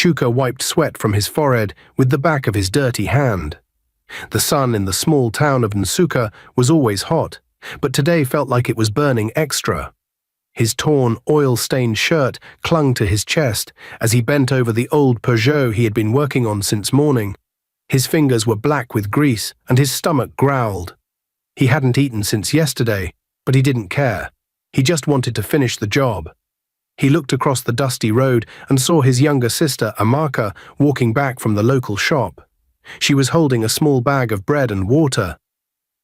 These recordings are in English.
Chuka wiped sweat from his forehead with the back of his dirty hand. The sun in the small town of Nsuka was always hot, but today felt like it was burning extra. His torn, oil-stained shirt clung to his chest as he bent over the old Peugeot he had been working on since morning. His fingers were black with grease and his stomach growled. He hadn't eaten since yesterday, but he didn't care. He just wanted to finish the job. He looked across the dusty road and saw his younger sister, Amaka, walking back from the local shop. She was holding a small bag of bread and water.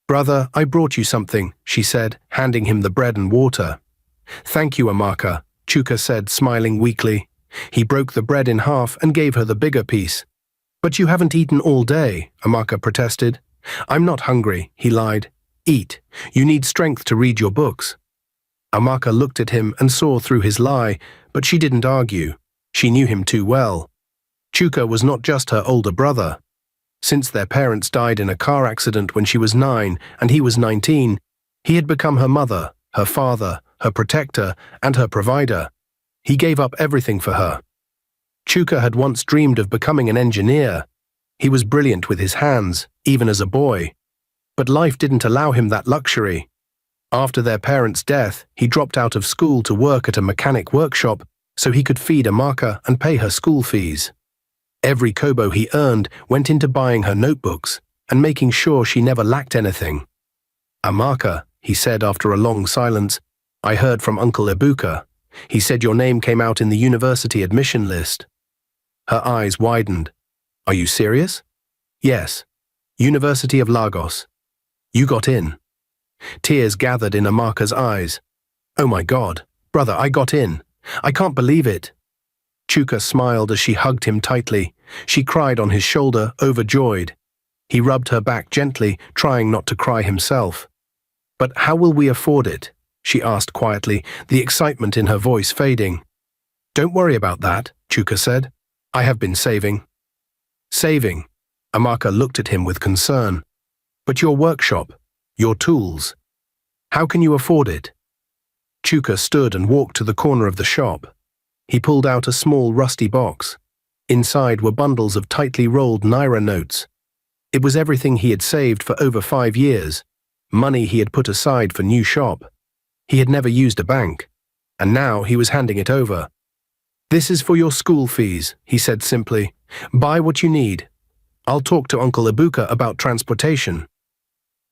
"Brother, I brought you something," she said, handing him the bread and water. "Thank you, Amaka," Chuka said, smiling weakly. He broke the bread in half and gave her the bigger piece. "But you haven't eaten all day," Amaka protested. "I'm not hungry," he lied. "Eat. You need strength to read your books." Amaka looked at him and saw through his lie, but she didn't argue. She knew him too well. Chuka was not just her older brother. Since their parents died in a car accident when she was 9 and he was 19, he had become her mother, her father, her protector, and her provider. He gave up everything for her. Chuka had once dreamed of becoming an engineer. He was brilliant with his hands, even as a boy. But life didn't allow him that luxury. After their parents' death, he dropped out of school to work at a mechanic workshop so he could feed Amaka and pay her school fees. Every kobo he earned went into buying her notebooks and making sure she never lacked anything. "Amaka," he said after a long silence, "I heard from Uncle Ibuka. He said your name came out in the university admission list." Her eyes widened. "Are you serious?" "Yes. University of Lagos. You got in." Tears gathered in Amaka's eyes. "Oh my God, brother, I got in. I can't believe it." Chuka smiled as she hugged him tightly. She cried on his shoulder, overjoyed. He rubbed her back gently, trying not to cry himself. "But how will we afford it?" she asked quietly, the excitement in her voice fading. "Don't worry about that," Chuka said. "I have been saving." "Saving?" Amaka looked at him with concern. "But your workshop, your tools. How can you afford it?" Chuka stood and walked to the corner of the shop. He pulled out a small rusty box. Inside were bundles of tightly rolled Naira notes. It was everything he had saved for over 5 years, money he had put aside for new shop. He had never used a bank, and now he was handing it over. "This is for your school fees," he said simply. "Buy what you need. I'll talk to Uncle Ibuka about transportation."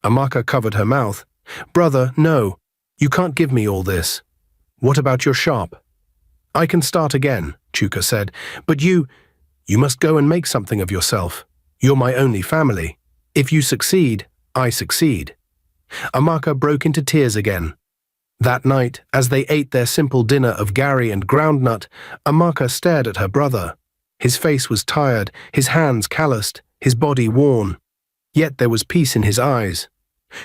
Amaka covered her mouth. "Brother, no. You can't give me all this. What about your shop?" "I can start again," Chuka said. "But you must go and make something of yourself. You're my only family. If you succeed, I succeed." Amaka broke into tears again. That night, as they ate their simple dinner of gari and groundnut, Amaka stared at her brother. His face was tired, his hands calloused, his body worn. Yet there was peace in his eyes.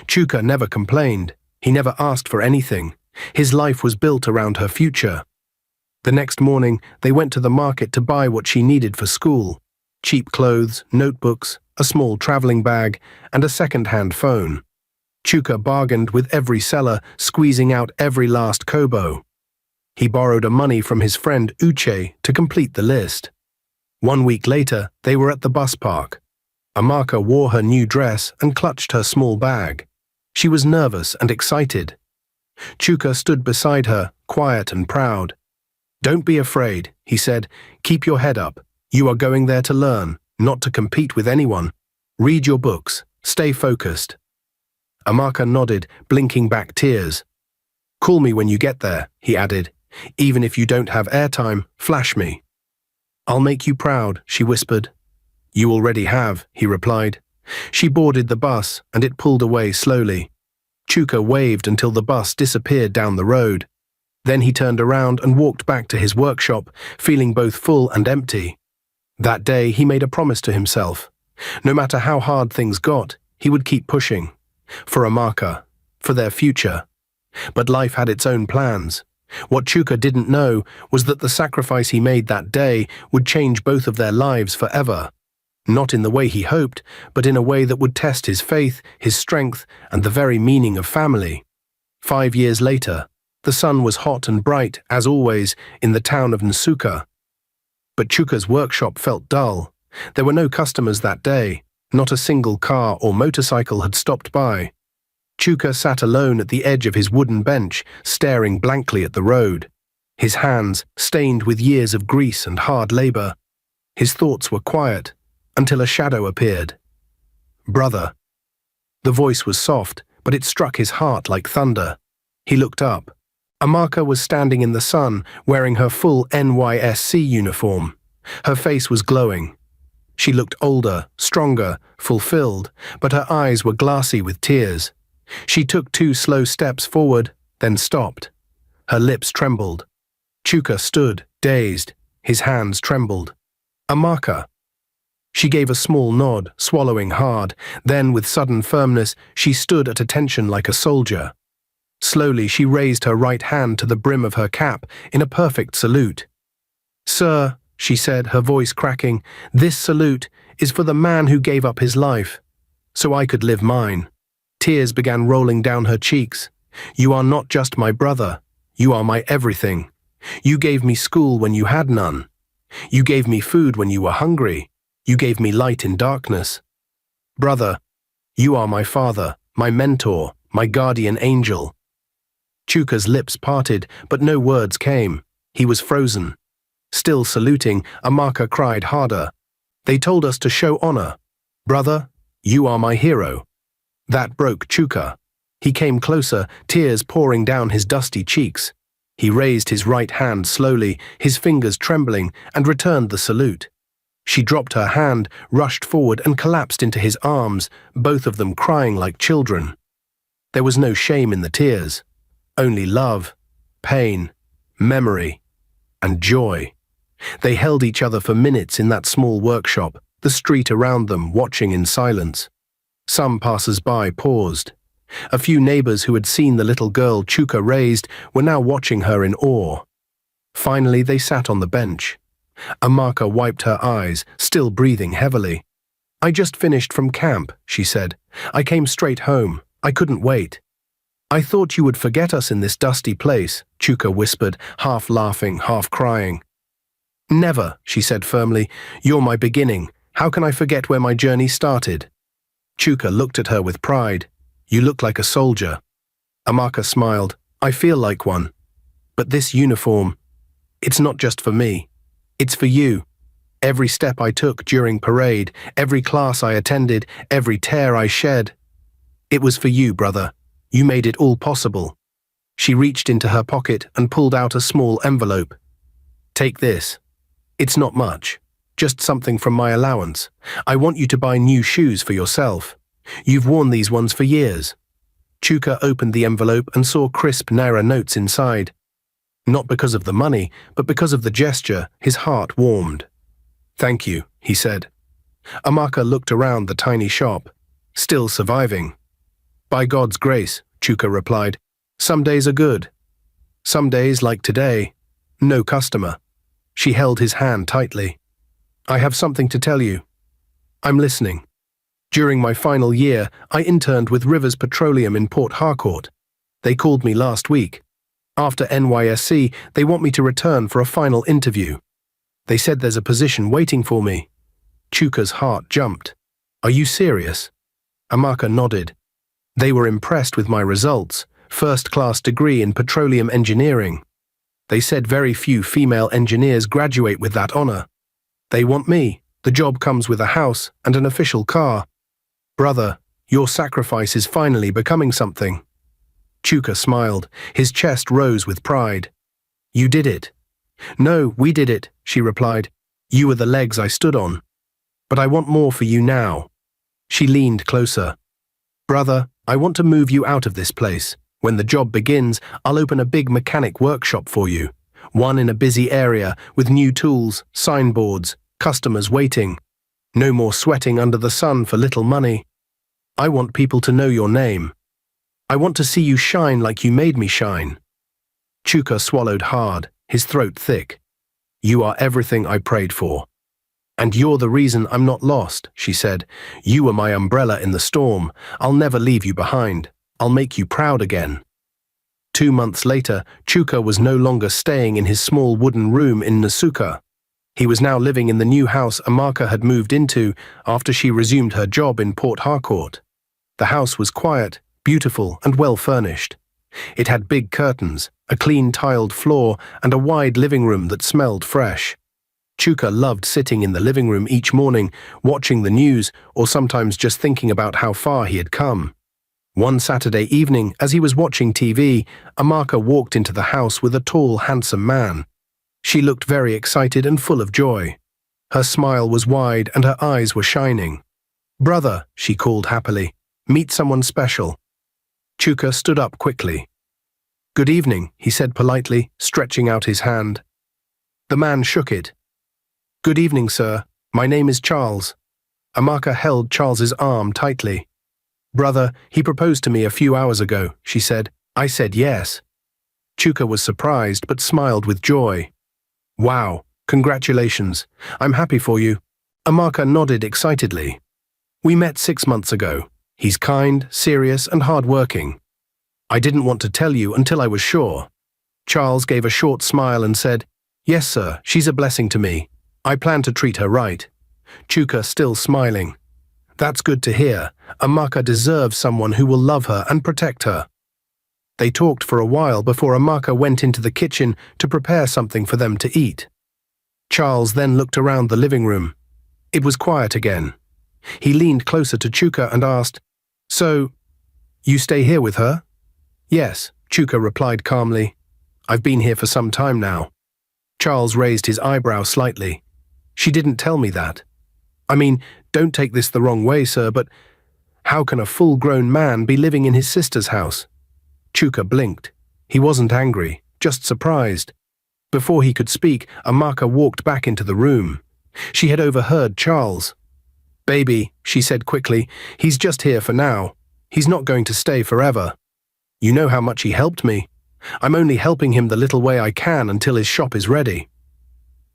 Chuka never complained. He never asked for anything. His life was built around her future. The next morning, they went to the market to buy what she needed for school: cheap clothes, notebooks, a small traveling bag, and a second-hand phone. Chuka bargained with every seller, squeezing out every last kobo. He borrowed money from his friend Uche to complete the list. 1 week later, they were at the bus park. Amaka wore her new dress and clutched her small bag. She was nervous and excited. Chuka stood beside her, quiet and proud. "Don't be afraid," he said. "Keep your head up. You are going there to learn, not to compete with anyone. Read your books. Stay focused." Amaka nodded, blinking back tears. "Call me when you get there," he added. "Even if you don't have airtime, flash me." "I'll make you proud," she whispered. "You already have," he replied. She boarded the bus, and it pulled away slowly. Chuka waved until the bus disappeared down the road. Then he turned around and walked back to his workshop, feeling both full and empty. That day he made a promise to himself. No matter how hard things got, he would keep pushing. For Amaka, for their future. But life had its own plans. What Chuka didn't know was that the sacrifice he made that day would change both of their lives forever. Not in the way he hoped, but in a way that would test his faith, his strength, and the very meaning of family. 5 years later, the sun was hot and bright, as always, in the town of Nsuka. But Chuka's workshop felt dull. There were no customers that day. Not a single car or motorcycle had stopped by. Chuka sat alone at the edge of his wooden bench, staring blankly at the road. His hands stained with years of grease and hard labor. His thoughts were quiet, until a shadow appeared. "Brother." The voice was soft, but it struck his heart like thunder. He looked up. Amaka was standing in the sun, wearing her full NYSC uniform. Her face was glowing. She looked older, stronger, fulfilled, but her eyes were glassy with tears. She took 2 slow steps forward, then stopped. Her lips trembled. Chuka stood, dazed. His hands trembled. "Amaka." She gave a small nod, swallowing hard. Then, with sudden firmness, she stood at attention like a soldier. Slowly, she raised her right hand to the brim of her cap in a perfect salute. "Sir," she said, her voice cracking, "this salute is for the man who gave up his life, so I could live mine." Tears began rolling down her cheeks. "You are not just my brother. You are my everything. You gave me school when you had none. You gave me food when you were hungry. You gave me light in darkness. Brother, you are my father, my mentor, my guardian angel." Chuka's lips parted, but no words came. He was frozen. Still saluting, Amaka cried harder. "They told us to show honor. Brother, you are my hero." That broke Chuka. He came closer, tears pouring down his dusty cheeks. He raised his right hand slowly, his fingers trembling, and returned the salute. She dropped her hand, rushed forward, and collapsed into his arms, both of them crying like children. There was no shame in the tears. Only love, pain, memory, and joy. They held each other for minutes in that small workshop, the street around them watching in silence. Some passers-by paused. A few neighbors who had seen the little girl Chuka raised were now watching her in awe. Finally, they sat on the bench. Amaka wiped her eyes, still breathing heavily. "I just finished from camp," she said. "I came straight home. I couldn't wait." "I thought you would forget us in this dusty place," Chuka whispered, half laughing, half crying. "Never," she said firmly. "You're my beginning. How can I forget where my journey started?" Chuka looked at her with pride. "You look like a soldier." Amaka smiled. "I feel like one. But this uniform, it's not just for me. It's for you. Every step I took during parade, every class I attended, every tear I shed. It was for you, brother. You made it all possible." She reached into her pocket and pulled out a small envelope. "Take this. It's not much, just something from my allowance. I want you to buy new shoes for yourself. You've worn these ones for years." Chuka opened the envelope and saw crisp Naira notes inside. Not because of the money, but because of the gesture, his heart warmed. "Thank you," he said. Amaka looked around the tiny shop. "Still surviving." "By God's grace," Chuka replied. "Some days are good. Some days, like today, no customer." She held his hand tightly. "I have something to tell you." "I'm listening." "During my final year, I interned with Rivers Petroleum in Port Harcourt. They called me last week. After NYSC, they want me to return for a final interview. They said there's a position waiting for me." Chuka's heart jumped. "Are you serious?" Amaka nodded. "They were impressed with my results, first-class degree in petroleum engineering. They said very few female engineers graduate with that honor. They want me. The job comes with a house and an official car. Brother, your sacrifice is finally becoming something." Chuka smiled. His chest rose with pride. "You did it." "No, we did it," she replied. "You were the legs I stood on. But I want more for you now." She leaned closer. "Brother, I want to move you out of this place. When the job begins, I'll open a big mechanic workshop for you. One in a busy area, with new tools, signboards, customers waiting. No more sweating under the sun for little money. I want people to know your name. I want to see you shine like you made me shine." Chuka swallowed hard, his throat thick. "You are everything I prayed for. And you're the reason I'm not lost," she said. "You were my umbrella in the storm. I'll never leave you behind. I'll make you proud again." 2 months later, Chuka was no longer staying in his small wooden room in Nasuka. He was now living in the new house Amaka had moved into after she resumed her job in Port Harcourt. The house was quiet, beautiful, and well furnished. It had big curtains, a clean tiled floor, and a wide living room that smelled fresh. Chuka loved sitting in the living room each morning, watching the news, or sometimes just thinking about how far he had come. One Saturday evening, as he was watching TV, Amaka walked into the house with a tall, handsome man. She looked very excited and full of joy. Her smile was wide and her eyes were shining. "Brother," she called happily, "meet someone special." Chuka stood up quickly. "Good evening," he said politely, stretching out his hand. The man shook it. "Good evening, sir. My name is Charles." Amaka held Charles's arm tightly. "Brother, he proposed to me a few hours ago," she said. "I said yes." Chuka was surprised but smiled with joy. "Wow, congratulations. I'm happy for you." Amaka nodded excitedly. "We met 6 months ago. He's kind, serious, and hard-working. I didn't want to tell you until I was sure." Charles gave a short smile and said, "Yes, sir, she's a blessing to me. I plan to treat her right." Chuka still smiling. "That's good to hear. Amaka deserves someone who will love her and protect her." They talked for a while before Amaka went into the kitchen to prepare something for them to eat. Charles then looked around the living room. It was quiet again. He leaned closer to Chuka and asked, "So, you stay here with her?" "Yes," Chuka replied calmly. "I've been here for some time now." Charles raised his eyebrow slightly. "She didn't tell me that. I mean, don't take this the wrong way, sir, but how can a full-grown man be living in his sister's house?" Chuka blinked. He wasn't angry, just surprised. Before he could speak, Amaka walked back into the room. She had overheard Charles. "Baby," she said quickly, "he's just here for now. He's not going to stay forever. You know how much he helped me. I'm only helping him the little way I can until his shop is ready."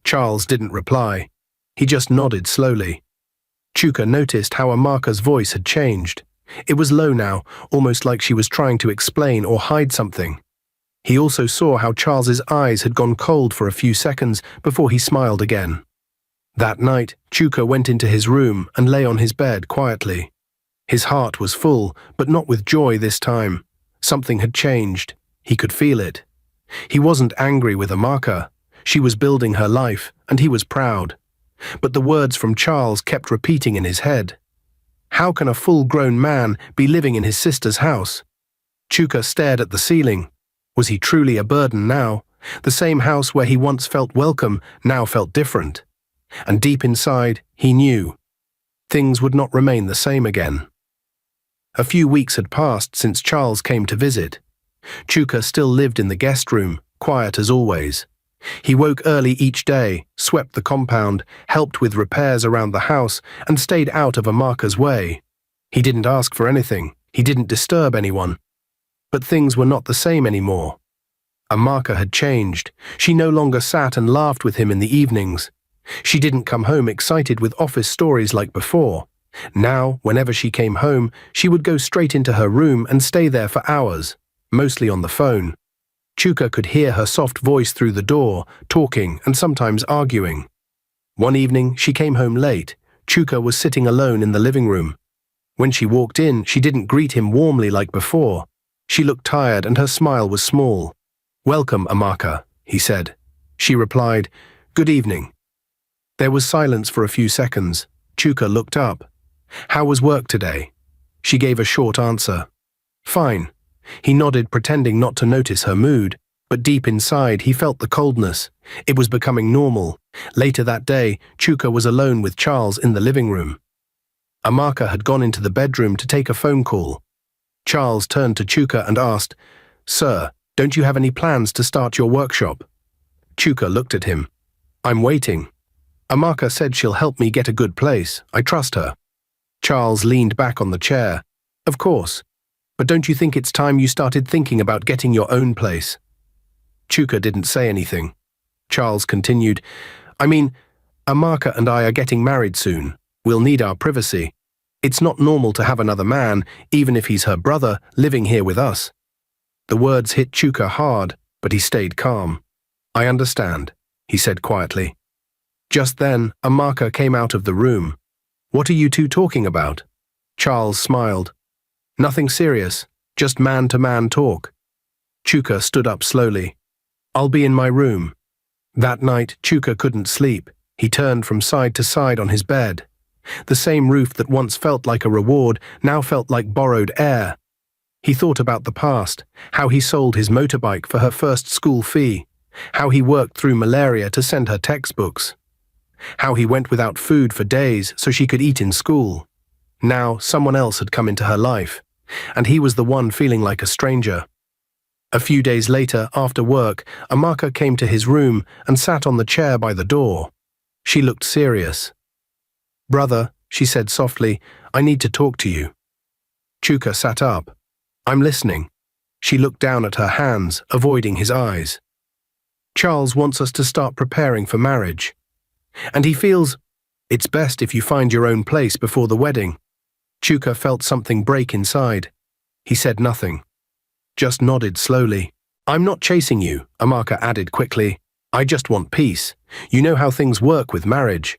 Charles didn't reply. He just nodded slowly. Chuka noticed how Amaka's voice had changed. It was low now, almost like she was trying to explain or hide something. He also saw how Charles's eyes had gone cold for a few seconds before he smiled again. That night, Chuka went into his room and lay on his bed quietly. His heart was full, but not with joy this time. Something had changed. He could feel it. He wasn't angry with Amaka. She was building her life, and he was proud. But the words from Charles kept repeating in his head. How can a full-grown man be living in his sister's house? Chuka stared at the ceiling. Was he truly a burden now? The same house where he once felt welcome now felt different. And deep inside, he knew. Things would not remain the same again. A few weeks had passed since Charles came to visit. Chuka still lived in the guest room, quiet as always. He woke early each day, swept the compound, helped with repairs around the house, and stayed out of Amaka's way. He didn't ask for anything. He didn't disturb anyone. But things were not the same anymore. Amaka had changed. She no longer sat and laughed with him in the evenings. She didn't come home excited with office stories like before. Now, whenever she came home, she would go straight into her room and stay there for hours, mostly on the phone. Chuka could hear her soft voice through the door, talking and sometimes arguing. One evening, she came home late. Chuka was sitting alone in the living room. When she walked in, she didn't greet him warmly like before. She looked tired and her smile was small. "Welcome, Amaka," he said. She replied, "Good evening." There was silence for a few seconds. Chuka looked up. "How was work today?" She gave a short answer. "Fine." He nodded, pretending not to notice her mood, but deep inside he felt the coldness. It was becoming normal. Later that day, Chuka was alone with Charles in the living room. Amaka had gone into the bedroom to take a phone call. Charles turned to Chuka and asked, "Sir, don't you have any plans to start your workshop?" Chuka looked at him. "I'm waiting. Amaka said she'll help me get a good place. I trust her." Charles leaned back on the chair. "Of course. But don't you think it's time you started thinking about getting your own place?" Chuka didn't say anything. Charles continued, "I mean, Amaka and I are getting married soon. We'll need our privacy. It's not normal to have another man, even if he's her brother, living here with us." The words hit Chuka hard, but he stayed calm. "I understand," he said quietly. Just then, Amaka came out of the room. "What are you two talking about?" Charles smiled. "Nothing serious, just man-to-man talk." Chuka stood up slowly. "I'll be in my room." That night, Chuka couldn't sleep. He turned from side to side on his bed. The same roof that once felt like a reward now felt like borrowed air. He thought about the past, how he sold his motorbike for her first school fee, how he worked through malaria to send her textbooks, how he went without food for days so she could eat in school. Now someone else had come into her life, and he was the one feeling like a stranger. A few days later, after work, Amaka came to his room and sat on the chair by the door. She looked serious. "Brother," she said softly, "I need to talk to you." Chuka sat up. "I'm listening." She looked down at her hands, avoiding his eyes. "Charles wants us to start preparing for marriage. And he feels it's best if you find your own place before the wedding." Chuka felt something break inside. He said nothing, just nodded slowly. "I'm not chasing you," Amaka added quickly. "I just want peace. You know how things work with marriage.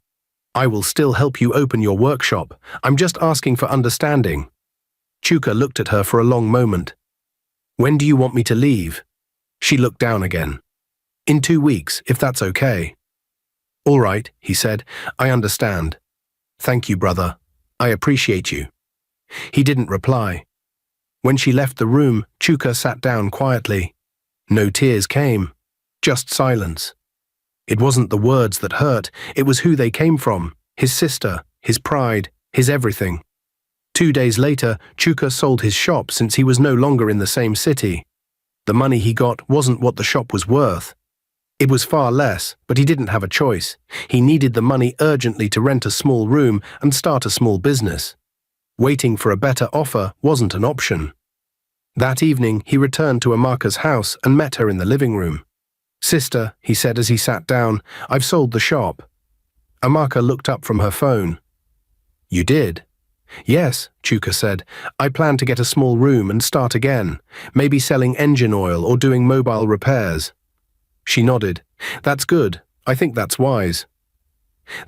I will still help you open your workshop. I'm just asking for understanding." Chuka looked at her for a long moment. "When do you want me to leave?" She looked down again. "In 2 weeks, if that's okay." "All right," he said. "I understand. Thank you, brother. I appreciate you." He didn't reply. When she left the room, Chuka sat down quietly. No tears came, just silence. It wasn't the words that hurt, it was who they came from, his sister, his pride, his everything. 2 days later, Chuka sold his shop since he was no longer in the same city. The money he got wasn't what the shop was worth. It was far less, but he didn't have a choice. He needed the money urgently to rent a small room and start a small business. Waiting for a better offer wasn't an option. That evening, he returned to Amaka's house and met her in the living room. "Sister," he said as he sat down, "I've sold the shop." Amaka looked up from her phone. "You did?" "Yes," Chuka said. "I plan to get a small room and start again, maybe selling engine oil or doing mobile repairs." She nodded. "That's good. I think that's wise."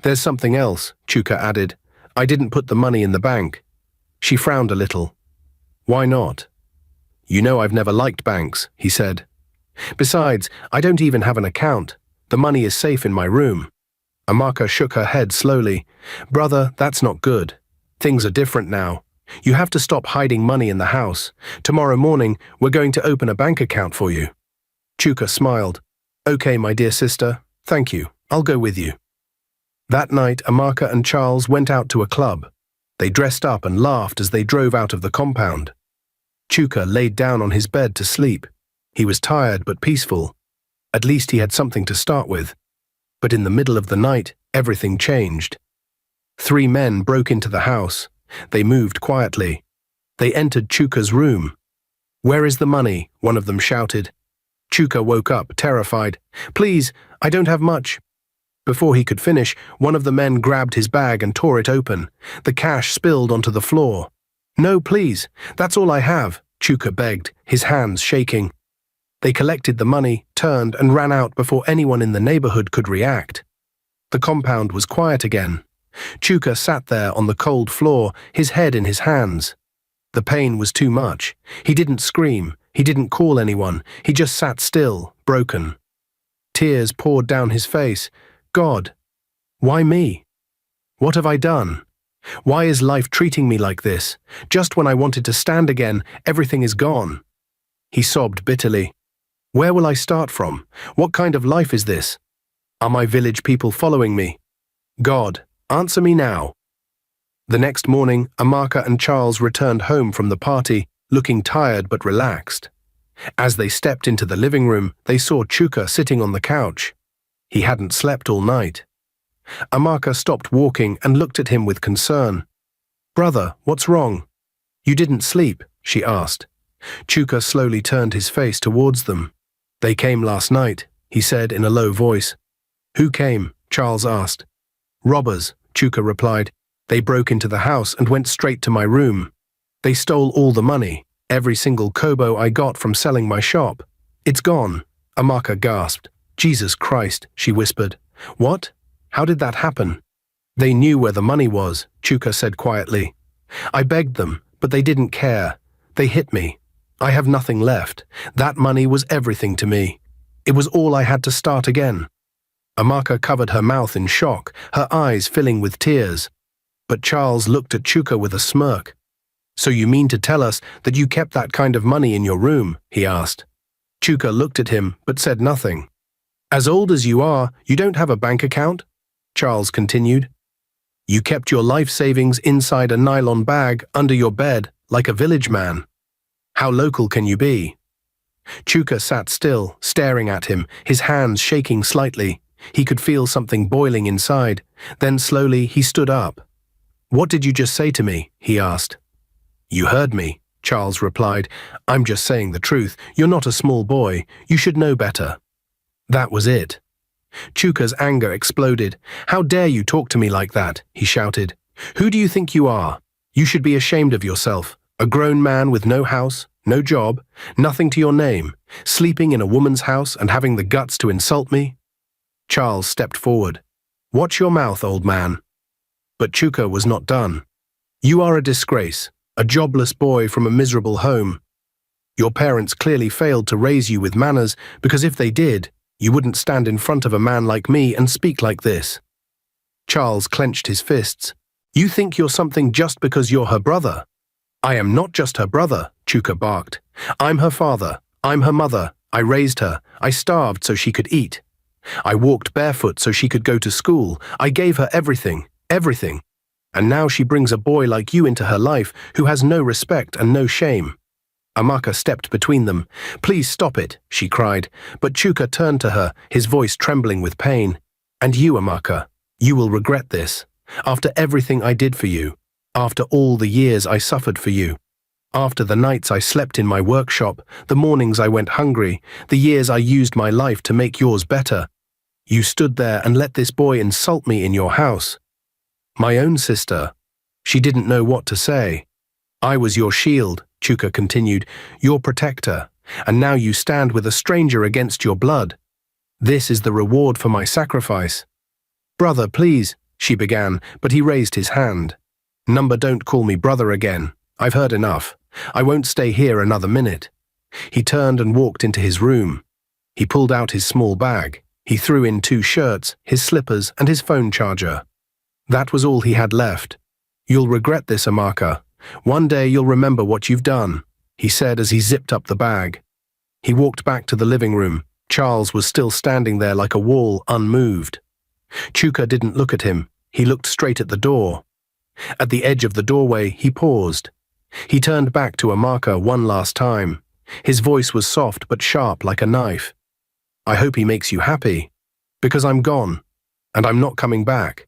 "There's something else," Chuka added. "I didn't put the money in the bank." She frowned a little. "Why not?" "You know I've never liked banks," he said. "Besides, I don't even have an account. The money is safe in my room." Amaka shook her head slowly. "Brother, that's not good. Things are different now. You have to stop hiding money in the house. Tomorrow morning, we're going to open a bank account for you." Chuka smiled. "Okay, my dear sister. Thank you. I'll go with you." That night, Amaka and Charles went out to a club. They dressed up and laughed as they drove out of the compound. Chuka laid down on his bed to sleep. He was tired but peaceful. At least he had something to start with. But in the middle of the night, everything changed. 3 men broke into the house. They moved quietly. They entered Chuka's room. "Where is the money?" one of them shouted. Chuka woke up, terrified. "Please, I don't have much." Before he could finish, one of the men grabbed his bag and tore it open. The cash spilled onto the floor. "No, please, that's all I have," Chuka begged, his hands shaking. They collected the money, turned, and ran out before anyone in the neighborhood could react. The compound was quiet again. Chuka sat there on the cold floor, his head in his hands. The pain was too much. He didn't scream. He didn't call anyone. He just sat still, broken. Tears poured down his face. "God, why me? What have I done? Why is life treating me like this? Just when I wanted to stand again, everything is gone." He sobbed bitterly. "Where will I start from? What kind of life is this? Are my village people following me? God, answer me now." The next morning, Amaka and Charles returned home from the party, looking tired but relaxed. As they stepped into the living room, they saw Chuka sitting on the couch. He hadn't slept all night. Amaka stopped walking and looked at him with concern. "Brother, what's wrong?" "You didn't sleep?" she asked. Chuka slowly turned his face towards them. "They came last night," he said in a low voice. "Who came?" Charles asked. "Robbers," Chuka replied. "They broke into the house and went straight to my room. They stole all the money, every single kobo I got from selling my shop. It's gone." Amaka gasped. "Jesus Christ," she whispered. "What?" How did that happen? They knew where the money was, Chuka said quietly. I begged them, but they didn't care. They hit me. I have nothing left. That money was everything to me. It was all I had to start again. Amaka covered her mouth in shock, her eyes filling with tears. But Charles looked at Chuka with a smirk. So you mean to tell us that you kept that kind of money in your room? He asked. Chuka looked at him, but said nothing. As old as you are, you don't have a bank account? Charles continued. You kept your life savings inside a nylon bag under your bed, like a village man. How local can you be? Chuka sat still, staring at him, his hands shaking slightly. He could feel something boiling inside. Then slowly he stood up. What did you just say to me? He asked. You heard me, Charles replied. I'm just saying the truth. You're not a small boy. You should know better. That was it. Chuka's anger exploded. How dare you talk to me like that? He shouted. Who do you think you are? You should be ashamed of yourself. A grown man with no house, no job, nothing to your name, sleeping in a woman's house and having the guts to insult me? Charles stepped forward. Watch your mouth, old man. But Chuka was not done. You are a disgrace, a jobless boy from a miserable home. Your parents clearly failed to raise you with manners, because if they did, you wouldn't stand in front of a man like me and speak like this. Charles clenched his fists. You think you're something just because you're her brother? I am not just her brother, Chuka barked. I'm her father. I'm her mother. I raised her. I starved so she could eat. I walked barefoot so she could go to school. I gave her everything, everything. And now she brings a boy like you into her life who has no respect and no shame. Amaka stepped between them. Please stop it, she cried, but Chuka turned to her, his voice trembling with pain. And you, Amaka, you will regret this. After everything I did for you, after all the years I suffered for you, after the nights I slept in my workshop, the mornings I went hungry, the years I used my life to make yours better, you stood there and let this boy insult me in your house. My own sister. She didn't know what to say. I was your shield, Chuka continued, your protector, and now you stand with a stranger against your blood. This is the reward for my sacrifice. Brother, please, she began, but he raised his hand. Number, don't call me brother again. I've heard enough. I won't stay here another minute. He turned and walked into his room. He pulled out his small bag. He threw in 2 shirts, his slippers, and his phone charger. That was all he had left. You'll regret this, Amaka. One day you'll remember what you've done, he said as he zipped up the bag. He walked back to the living room. Charles was still standing there like a wall, unmoved. Chuka didn't look at him. He looked straight at the door. At the edge of the doorway, he paused. He turned back to Amaka one last time. His voice was soft but sharp like a knife. I hope he makes you happy, because I'm gone, and I'm not coming back.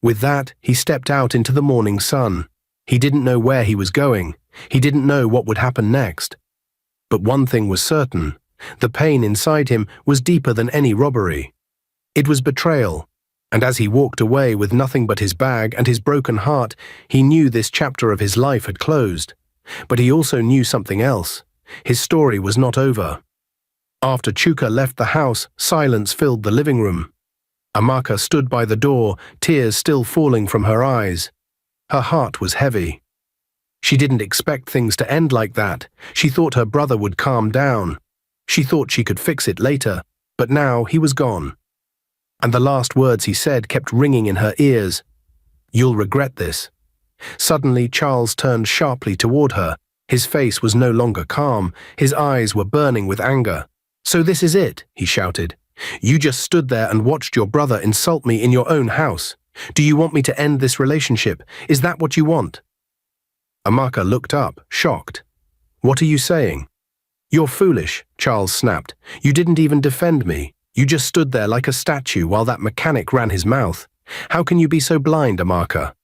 With that, he stepped out into the morning sun. He didn't know where he was going. He didn't know what would happen next. But one thing was certain. The pain inside him was deeper than any robbery. It was betrayal. And as he walked away with nothing but his bag and his broken heart, he knew this chapter of his life had closed. But he also knew something else. His story was not over. After Chuka left the house, silence filled the living room. Amaka stood by the door, tears still falling from her eyes. Her heart was heavy. She didn't expect things to end like that. She thought her brother would calm down. She thought she could fix it later, but now he was gone. And the last words he said kept ringing in her ears. You'll regret this. Suddenly, Charles turned sharply toward her. His face was no longer calm. His eyes were burning with anger. So this is it, he shouted. You just stood there and watched your brother insult me in your own house. Do you want me to end this relationship? Is that what you want? Amaka looked up, shocked. What are you saying? You're foolish, Charles snapped. You didn't even defend me. You just stood there like a statue while that mechanic ran his mouth. How can you be so blind, Amaka?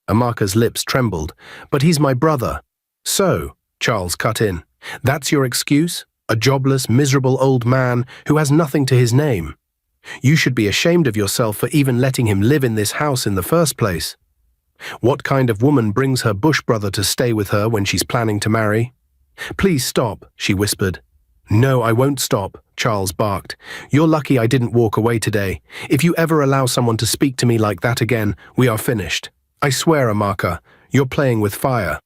Amaka's lips trembled. But he's my brother. So, Charles cut in, that's your excuse? A jobless, miserable old man who has nothing to his name. You should be ashamed of yourself for even letting him live in this house in the first place. What kind of woman brings her bush brother to stay with her when she's planning to marry? Please stop, she whispered. No, I won't stop, Charles barked. "You're lucky I didn't walk away today. If you ever allow someone to speak to me like that again, we are finished. I swear, Amaka, you're playing with fire."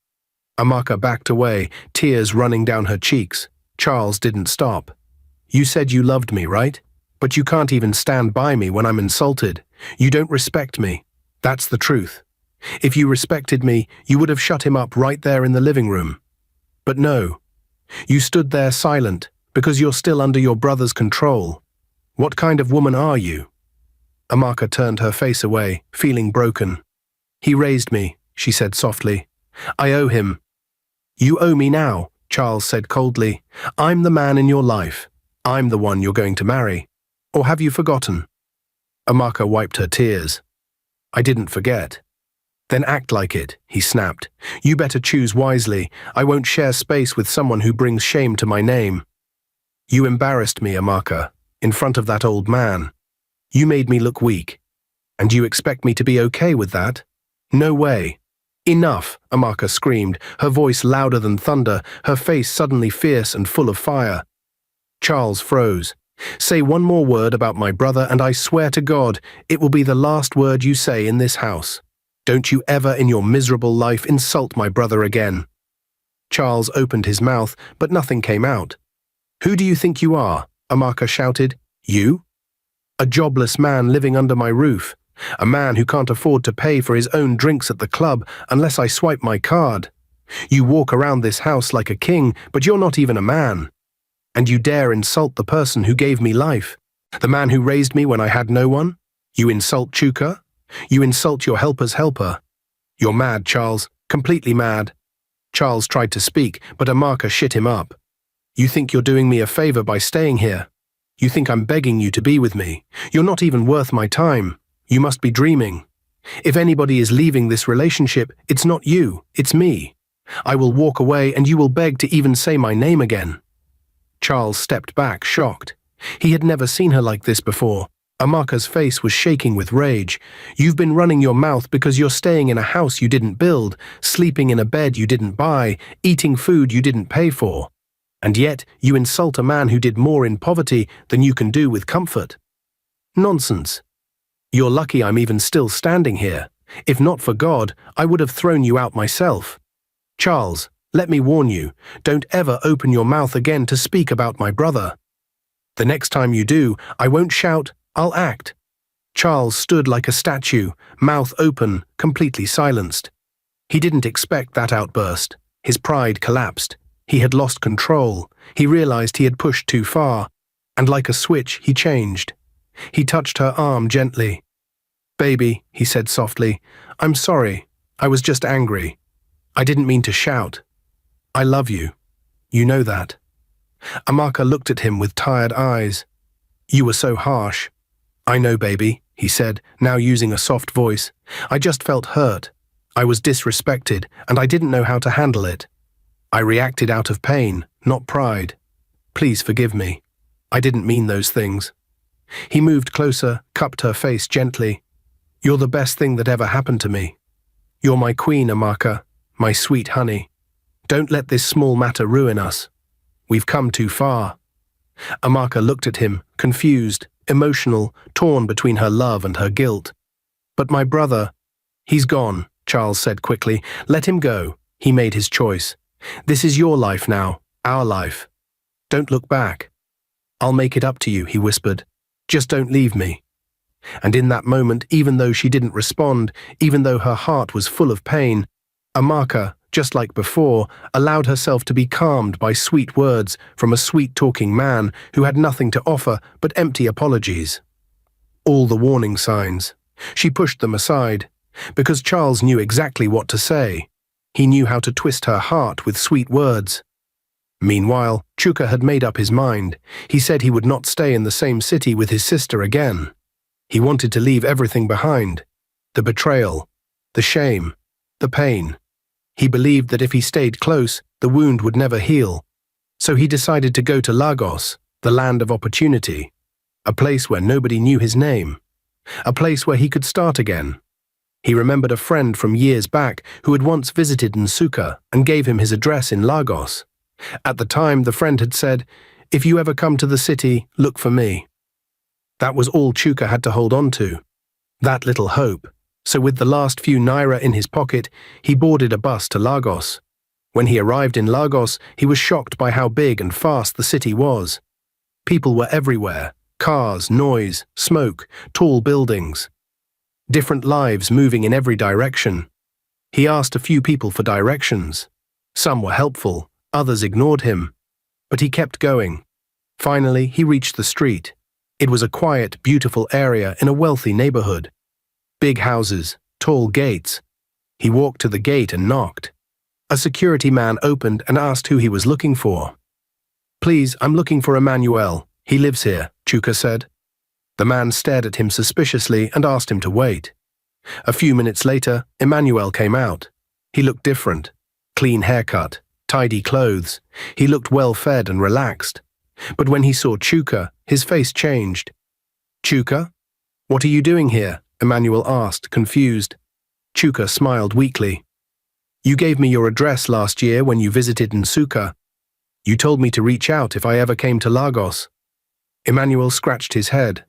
Amaka backed away, tears running down her cheeks. Charles didn't stop. "You said you loved me, right? But you can't even stand by me when I'm insulted. You don't respect me. That's the truth. If you respected me, you would have shut him up right there in the living room. But no. You stood there silent, because you're still under your brother's control. What kind of woman are you?" Amaka turned her face away, feeling broken. "He raised me," she said softly. "I owe him." "You owe me now," Charles said coldly. "I'm the man in your life. I'm the one you're going to marry. Or have you forgotten?" Amaka wiped her tears. "I didn't forget." "Then act like it," he snapped. "You better choose wisely. I won't share space with someone who brings shame to my name." "You embarrassed me, Amaka, in front of that old man. You made me look weak. And you expect me to be okay with that? No way." "Enough," Amaka screamed, her voice louder than thunder, her face suddenly fierce and full of fire. Charles froze. "Say one more word about my brother and I swear to God, it will be the last word you say in this house. Don't you ever in your miserable life insult my brother again." Charles opened his mouth, but nothing came out. "Who do you think you are?" Amaka shouted. "You? A jobless man living under my roof. A man who can't afford to pay for his own drinks at the club unless I swipe my card. You walk around this house like a king, but you're not even a man. And you dare insult the person who gave me life, the man who raised me when I had no one? You insult Chuka? You insult your helper's helper. You're mad, Charles, completely mad." Charles tried to speak, but Amaka shit him up. "You think you're doing me a favor by staying here? You think I'm begging you to be with me? You're not even worth my time. You must be dreaming. If anybody is leaving this relationship, it's not you, it's me. I will walk away and you will beg to even say my name again." Charles stepped back, shocked. He had never seen her like this before. Amaka's face was shaking with rage. "You've been running your mouth because you're staying in a house you didn't build, sleeping in a bed you didn't buy, eating food you didn't pay for. And yet you insult a man who did more in poverty than you can do with comfort. Nonsense. You're lucky I'm even still standing here. If not for God, I would have thrown you out myself. Charles, let me warn you, don't ever open your mouth again to speak about my brother. The next time you do, I won't shout, I'll act." Charles stood like a statue, mouth open, completely silenced. He didn't expect that outburst. His pride collapsed. He had lost control. He realized he had pushed too far. And like a switch, he changed. He touched her arm gently. "Baby," he said softly, "I'm sorry. I was just angry. I didn't mean to shout. I love you. You know that." Amaka looked at him with tired eyes. "You were so harsh." "I know, baby," he said, now using a soft voice. "I just felt hurt. I was disrespected, and I didn't know how to handle it. I reacted out of pain, not pride. Please forgive me. I didn't mean those things." He moved closer, cupped her face gently. "You're the best thing that ever happened to me. You're my queen, Amaka, my sweet honey. Don't let this small matter ruin us. We've come too far." Amaka looked at him, confused, emotional, torn between her love and her guilt. "But my brother—" "He's gone," Charles said quickly. "Let him go. He made his choice. This is your life now, our life. Don't look back. I'll make it up to you," he whispered. "Just don't leave me." And in that moment, even though she didn't respond, even though her heart was full of pain, Amaka, just like before, allowed herself to be calmed by sweet words from a sweet-talking man who had nothing to offer but empty apologies. All the warning signs. She pushed them aside, because Charles knew exactly what to say. He knew how to twist her heart with sweet words. Meanwhile, Chuka had made up his mind. He said he would not stay in the same city with his sister again. He wanted to leave everything behind. The betrayal, the shame, the pain. He believed that if he stayed close, the wound would never heal. So he decided to go to Lagos, the land of opportunity, a place where nobody knew his name, a place where he could start again. He remembered a friend from years back who had once visited Nsukka and gave him his address in Lagos. At the time, the friend had said, If you ever come to the city, look for me. That was all Chuka had to hold on to. That little hope. So with the last few naira in his pocket, he boarded a bus to Lagos. When he arrived in Lagos, he was shocked by how big and fast the city was. People were everywhere. Cars, noise, smoke, tall buildings. Different lives moving in every direction. He asked a few people for directions. Some were helpful, others ignored him. But he kept going. Finally, he reached the street. It was a quiet, beautiful area in a wealthy neighborhood. Big houses, tall gates. He walked to the gate and knocked. A security man opened and asked who he was looking for. "Please, I'm looking for Emmanuel. He lives here," Chuka said. The man stared at him suspiciously and asked him to wait. A few minutes later, Emmanuel came out. He looked different. Clean haircut, tidy clothes. He looked well-fed and relaxed. But when he saw Chuka, his face changed. "Chuka? What are you doing here?" Emmanuel asked, confused. Chuka smiled weakly. "You gave me your address last year when you visited Nsukka. You told me to reach out if I ever came to Lagos." Emmanuel scratched his head.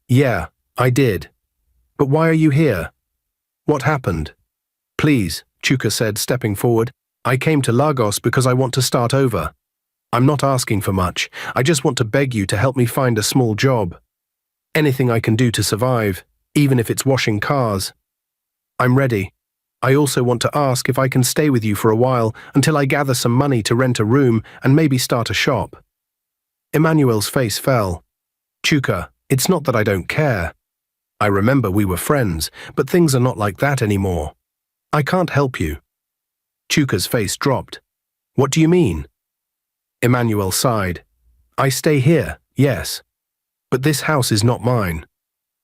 "Yeah, I did. But why are you here? What happened?" "Please," Chuka said, stepping forward. "I came to Lagos because I want to start over. I'm not asking for much. I just want to beg you to help me find a small job. Anything I can do to survive, even if it's washing cars. I'm ready. I also want to ask if I can stay with you for a while until I gather some money to rent a room and maybe start a shop." Emmanuel's face fell. "Chuka, it's not that I don't care. I remember we were friends, but things are not like that anymore. I can't help you." Chuka's face dropped. "What do you mean?" Emmanuel sighed. "I stay here, yes. But this house is not mine.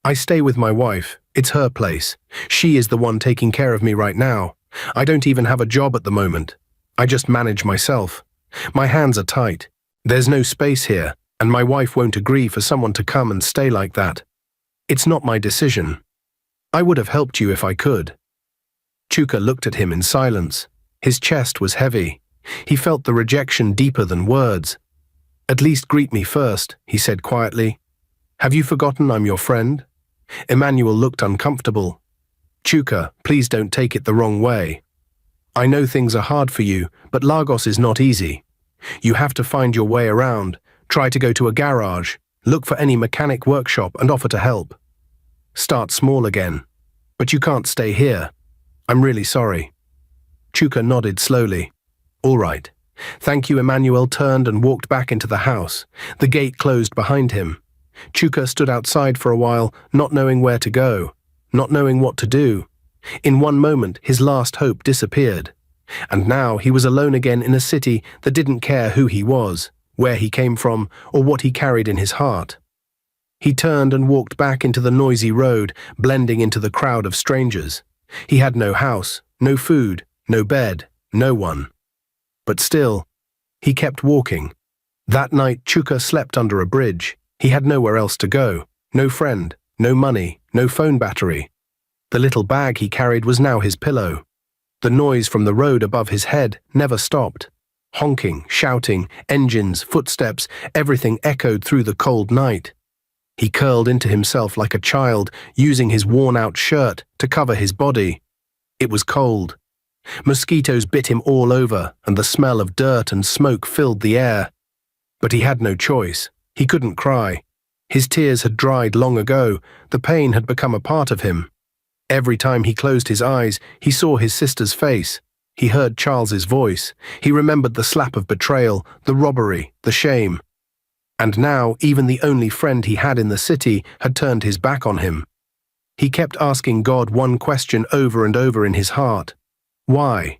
I stay with my wife. It's her place. She is the one taking care of me right now. I don't even have a job at the moment. I just manage myself. My hands are tight. There's no space here, and my wife won't agree for someone to come and stay like that. It's not my decision. I would have helped you if I could." Chuka looked at him in silence. His chest was heavy. He felt the rejection deeper than words. "At least greet me first," he said quietly. "Have you forgotten I'm your friend?" Emmanuel looked uncomfortable. "Chuka, please don't take it the wrong way. I know things are hard for you, but Lagos is not easy. You have to find your way around, try to go to a garage, look for any mechanic workshop and offer to help. Start small again. But you can't stay here. I'm really sorry." Chuka nodded slowly. "All right. Thank you." Emmanuel turned and walked back into the house. The gate closed behind him. Chuka stood outside for a while, not knowing where to go, not knowing what to do. In one moment, his last hope disappeared. And now he was alone again in a city that didn't care who he was, where he came from, or what he carried in his heart. He turned and walked back into the noisy road, blending into the crowd of strangers. He had no house, no food, no bed, no one. But still, he kept walking. That night, Chuka slept under a bridge. He had nowhere else to go, no friend, no money, no phone battery. The little bag he carried was now his pillow. The noise from the road above his head never stopped. Honking, shouting, engines, footsteps, everything echoed through the cold night. He curled into himself like a child, using his worn-out shirt to cover his body. It was cold. Mosquitoes bit him all over, and the smell of dirt and smoke filled the air. But he had no choice. He couldn't cry. His tears had dried long ago. The pain had become a part of him. Every time he closed his eyes, he saw his sister's face. He heard Charles's voice. He remembered the slap of betrayal, the robbery, the shame. And now, even the only friend he had in the city had turned his back on him. He kept asking God one question over and over in his heart. Why?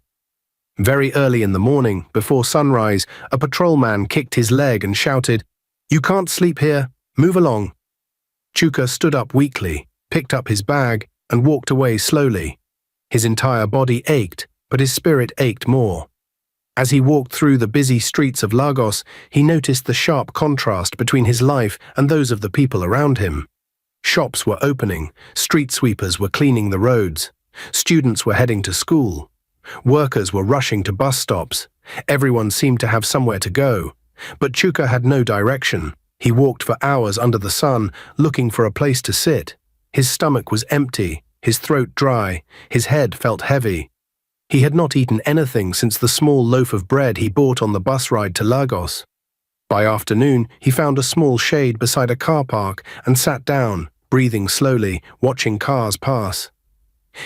Very early in the morning, before sunrise, a patrolman kicked his leg and shouted, "You can't sleep here. Move along." Chuka stood up weakly, picked up his bag, and walked away slowly. His entire body ached, but his spirit ached more. As he walked through the busy streets of Lagos, he noticed the sharp contrast between his life and those of the people around him. Shops were opening, street sweepers were cleaning the roads, students were heading to school, workers were rushing to bus stops, everyone seemed to have somewhere to go, But Chuka had no direction. He walked for hours under the sun, looking for a place to sit. His stomach was empty, his throat dry, his head felt heavy. He had not eaten anything since the small loaf of bread he bought on the bus ride to Lagos. By afternoon, he found a small shade beside a car park and sat down, breathing slowly, watching cars pass.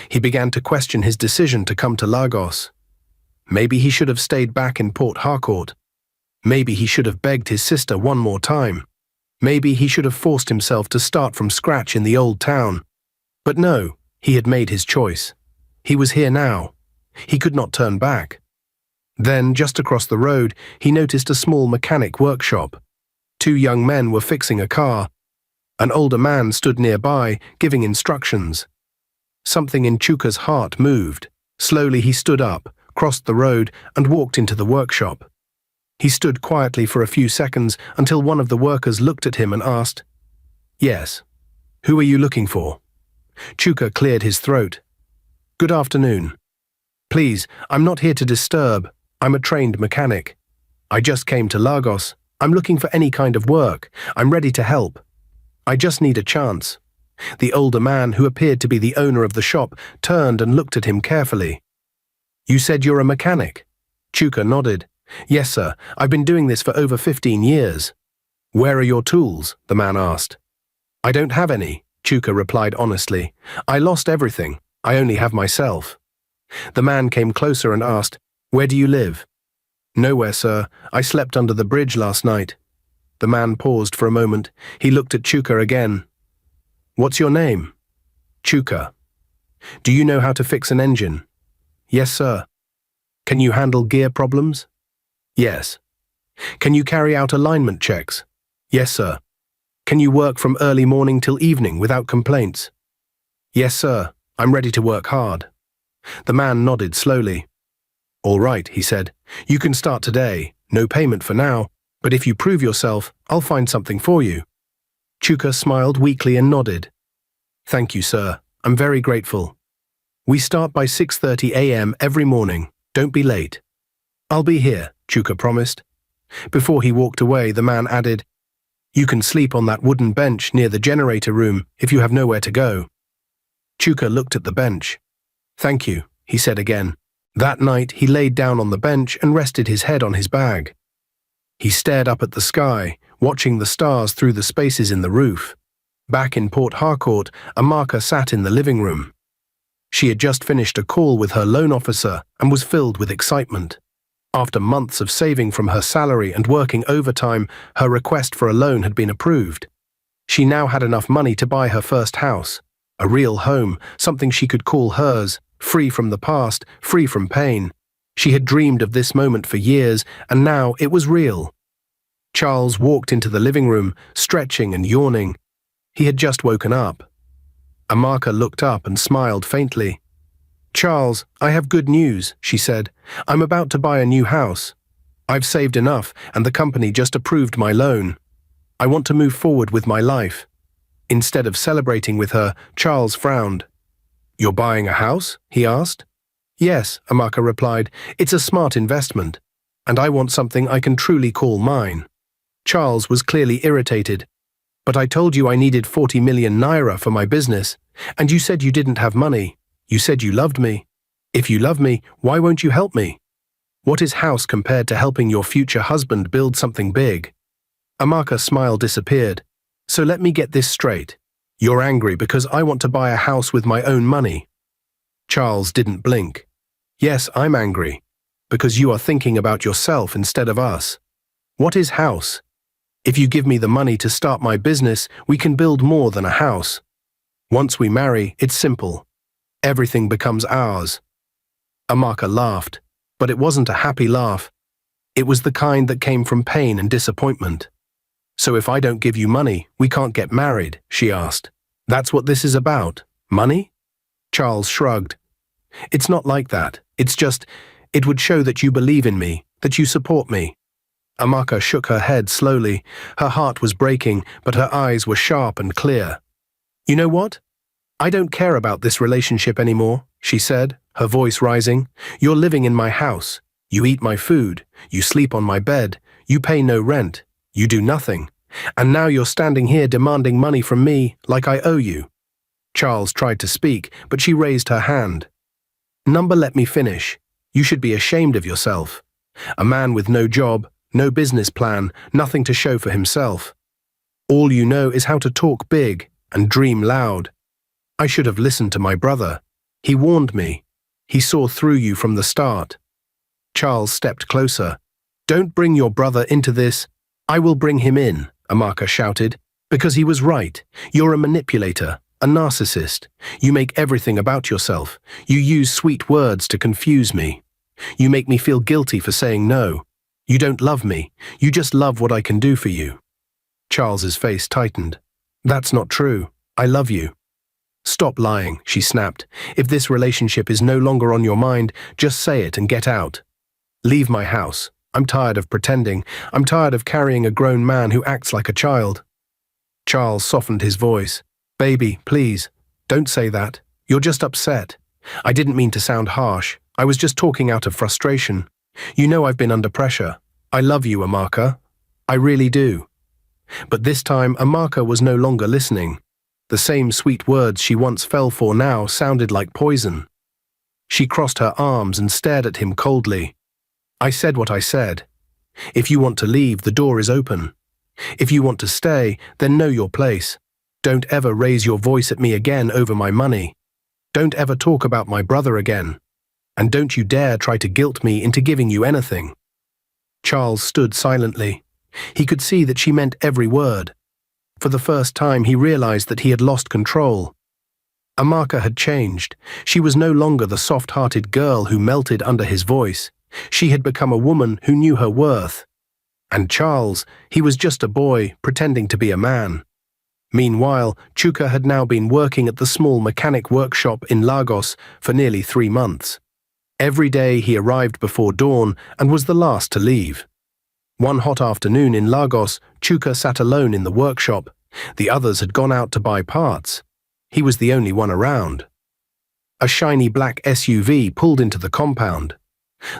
He began to question his decision to come to Lagos. Maybe he should have stayed back in Port Harcourt. Maybe he should have begged his sister one more time. Maybe he should have forced himself to start from scratch in the old town. But no, he had made his choice. He was here now. He could not turn back. Then, just across the road, he noticed a small mechanic workshop. 2 young men were fixing a car. An older man stood nearby, giving instructions. Something in Chuka's heart moved. Slowly he stood up, crossed the road, and walked into the workshop. He stood quietly for a few seconds until one of the workers looked at him and asked, "Yes. Who are you looking for?" Chuka cleared his throat. "Good afternoon. Please, I'm not here to disturb. I'm a trained mechanic. I just came to Lagos. I'm looking for any kind of work. I'm ready to help. I just need a chance." The older man, who appeared to be the owner of the shop, turned and looked at him carefully. "You said you're a mechanic?" Chuka nodded. "Yes, sir. I've been doing this for over 15 years. "Where are your tools?" the man asked. "I don't have any," Chuka replied honestly. "I lost everything. I only have myself." The man came closer and asked, "Where do you live?" "Nowhere, sir. I slept under the bridge last night." The man paused for a moment. He looked at Chuka again. "What's your name?" "Chuka." "Do you know how to fix an engine?" "Yes, sir." "Can you handle gear problems?" "Yes." "Can you carry out alignment checks?" "Yes, sir." "Can you work from early morning till evening without complaints?" "Yes, sir. I'm ready to work hard." The man nodded slowly. "All right," he said. "You can start today. No payment for now, but if you prove yourself, I'll find something for you." Chuka smiled weakly and nodded. "Thank you, sir. I'm very grateful. We start by 6:30 a.m. every morning. Don't be late." "I'll be here," Chuka promised. Before he walked away, the man added, "You can sleep on that wooden bench near the generator room if you have nowhere to go." Chuka looked at the bench. "Thank you," he said again. That night, he laid down on the bench and rested his head on his bag. He stared up at the sky, watching the stars through the spaces in the roof. Back in Port Harcourt, Amaka sat in the living room. She had just finished a call with her loan officer and was filled with excitement. After months of saving from her salary and working overtime, her request for a loan had been approved. She now had enough money to buy her first house, a real home, something she could call hers, free from the past, free from pain. She had dreamed of this moment for years, and now it was real. Charles walked into the living room, stretching and yawning. He had just woken up. Amarka looked up and smiled faintly. "Charles, I have good news," she said. "I'm about to buy a new house. I've saved enough, and the company just approved my loan. I want to move forward with my life." Instead of celebrating with her, Charles frowned. "You're buying a house?" he asked. "Yes," Amaka replied. "It's a smart investment, and I want something I can truly call mine." Charles was clearly irritated. "But I told you I needed 40 million naira for my business, and you said you didn't have money. You said you loved me. If you love me, why won't you help me? What is house compared to helping your future husband build something big?" Amaka's smile disappeared. "So let me get this straight. You're angry because I want to buy a house with my own money." Charles didn't blink. "Yes, I'm angry. Because you are thinking about yourself instead of us. What is house? If you give me the money to start my business, we can build more than a house. Once we marry, it's simple. Everything becomes ours." Amaka laughed, but it wasn't a happy laugh. It was the kind that came from pain and disappointment. "So if I don't give you money, we can't get married?" she asked. "That's what this is about? Money?" Charles shrugged. "It's not like that. It's just, it would show that you believe in me, that you support me." Amaka shook her head slowly. Her heart was breaking, but her eyes were sharp and clear. "You know what? I don't care about this relationship anymore," she said, her voice rising. "You're living in my house. You eat my food. You sleep on my bed. You pay no rent. You do nothing. And now you're standing here demanding money from me like I owe you." Charles tried to speak, but she raised her hand. "Number, let me finish. You should be ashamed of yourself. A man with no job, no business plan, nothing to show for himself. All you know is how to talk big and dream loud. I should have listened to my brother. He warned me. He saw through you from the start." Charles stepped closer. "Don't bring your brother into this." "I will bring him in," Amaka shouted, "because he was right. You're a manipulator, a narcissist. You make everything about yourself. You use sweet words to confuse me. You make me feel guilty for saying no. You don't love me. You just love what I can do for you." Charles's face tightened. "That's not true. I love you." "Stop lying," she snapped. "If this relationship is no longer on your mind, just say it and get out. Leave my house. I'm tired of pretending. I'm tired of carrying a grown man who acts like a child." Charles softened his voice. "Baby, please, don't say that. You're just upset. I didn't mean to sound harsh. I was just talking out of frustration. You know I've been under pressure. I love you, Amarka. I really do." But this time, Amaka was no longer listening. The same sweet words she once fell for now sounded like poison. She crossed her arms and stared at him coldly. "I said what I said. If you want to leave, the door is open. If you want to stay, then know your place. Don't ever raise your voice at me again over my money. Don't ever talk about my brother again. And don't you dare try to guilt me into giving you anything." Charles stood silently. He could see that she meant every word. For the first time, he realized that he had lost control. Amaka had changed. She was no longer the soft-hearted girl who melted under his voice. She had become a woman who knew her worth. And Charles, he was just a boy pretending to be a man. Meanwhile, Chuka had now been working at the small mechanic workshop in Lagos for nearly 3 months. Every day he arrived before dawn and was the last to leave. One hot afternoon in Lagos, Chuka sat alone in the workshop. The others had gone out to buy parts. He was the only one around. A shiny black SUV pulled into the compound.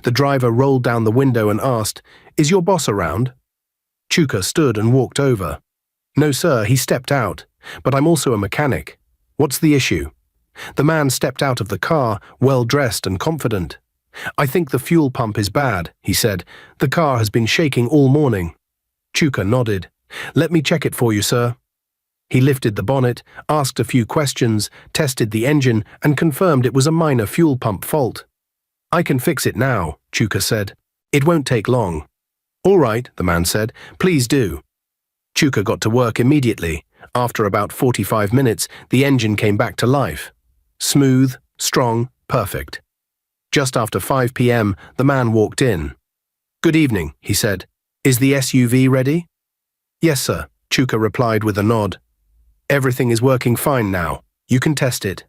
The driver rolled down the window and asked, "Is your boss around?" Chuka stood and walked over. "No, sir, he stepped out, but I'm also a mechanic. What's the issue?" The man stepped out of the car, well-dressed and confident. "I think the fuel pump is bad," he said. "The car has been shaking all morning." Chuka nodded. "Let me check it for you, sir." He lifted the bonnet, asked a few questions, tested the engine, and confirmed it was a minor fuel pump fault. "I can fix it now," Chuka said. "It won't take long." "All right," the man said. "Please do." Chuka got to work immediately. After about 45 minutes, the engine came back to life. Smooth, strong, perfect. Just after 5 p.m., the man walked in. "Good evening," he said. "Is the SUV ready?" "Yes, sir," Chuka replied with a nod. "Everything is working fine now. You can test it."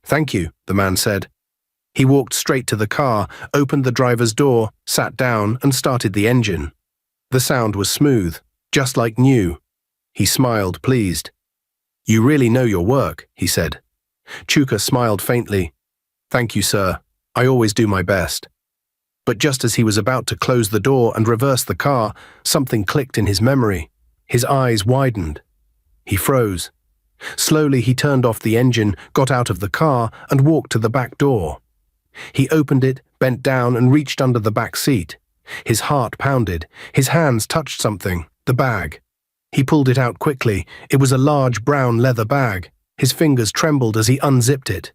"Thank you," the man said. He walked straight to the car, opened the driver's door, sat down, and started the engine. The sound was smooth, just like new. He smiled, pleased. "You really know your work," he said. Chuka smiled faintly. "Thank you, sir. I always do my best." But just as he was about to close the door and reverse the car, something clicked in his memory. His eyes widened. He froze. Slowly he turned off the engine, got out of the car, and walked to the back door. He opened it, bent down, and reached under the back seat. His heart pounded. His hands touched something, the bag. He pulled it out quickly. It was a large brown leather bag. His fingers trembled as he unzipped it.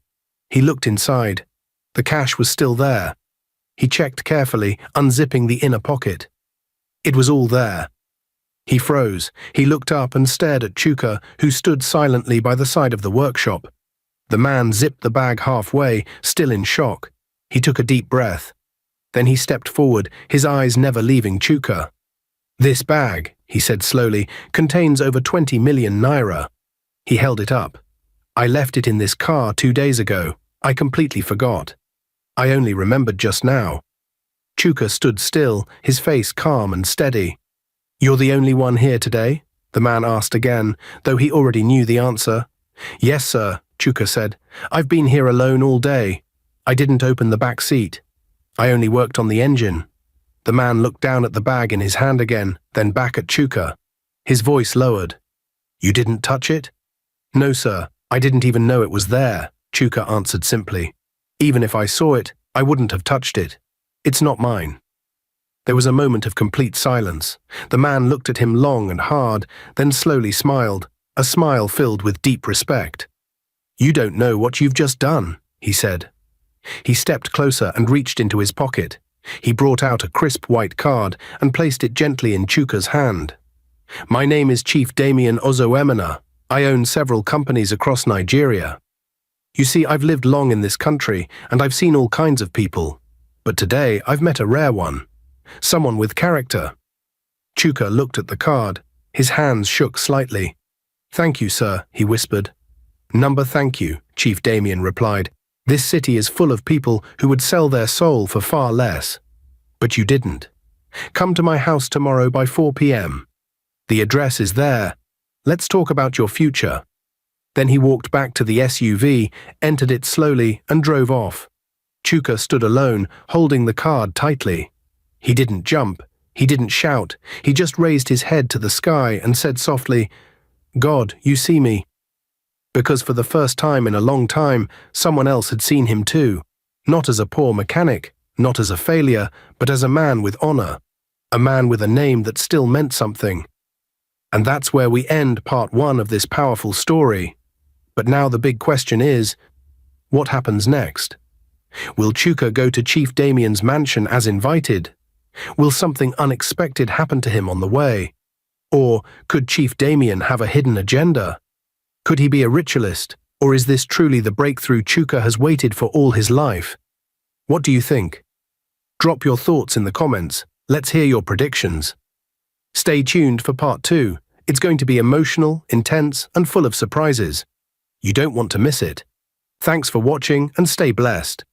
He looked inside. The cash was still there. He checked carefully, unzipping the inner pocket. It was all there. He froze. He looked up and stared at Chuka, who stood silently by the side of the workshop. The man zipped the bag halfway, still in shock. He took a deep breath. Then he stepped forward, his eyes never leaving Chuka. "This bag," he said slowly, "contains over 20 million naira." He held it up. "I left it in this car 2 days ago. I completely forgot. I only remembered just now." Chuka stood still, his face calm and steady. "You're the only one here today?" the man asked again, though he already knew the answer. "Yes, sir," Chuka said. "I've been here alone all day. I didn't open the back seat. I only worked on the engine." The man looked down at the bag in his hand again, then back at Chuka. His voice lowered. You didn't touch it? No, sir. I didn't even know it was there, Chuka answered simply. Even if I saw it, I wouldn't have touched it. It's not mine. There was a moment of complete silence. The man looked at him long and hard, then slowly smiled, a smile filled with deep respect. You don't know what you've just done, he said. He stepped closer and reached into his pocket. He brought out a crisp white card and placed it gently in Chuka's hand. My name is Chief Damien Ozoemena. I own several companies across Nigeria. You see, I've lived long in this country and I've seen all kinds of people. But today I've met a rare one. Someone with character. Chuka looked at the card. His hands shook slightly. Thank you, sir, he whispered. Number thank you, Chief Damien replied. This city is full of people who would sell their soul for far less. But you didn't. Come to my house tomorrow by 4 p.m. The address is there. Let's talk about your future. Then he walked back to the SUV, entered it slowly, and drove off. Chuka stood alone, holding the card tightly. He didn't jump. He didn't shout. He just raised his head to the sky and said softly, God, you see me. Because for the first time in a long time, someone else had seen him too. Not as a poor mechanic, not as a failure, but as a man with honor. A man with a name that still meant something. And that's where we end part 1 of this powerful story. But now the big question is, what happens next? Will Chuka go to Chief Damien's mansion as invited? Will something unexpected happen to him on the way? Or could Chief Damien have a hidden agenda? Could he be a ritualist, or is this truly the breakthrough Chuka has waited for all his life? What do you think? Drop your thoughts in the comments. Let's hear your predictions. Stay tuned for part 2. It's going to be emotional, intense, and full of surprises. You don't want to miss it. Thanks for watching and stay blessed.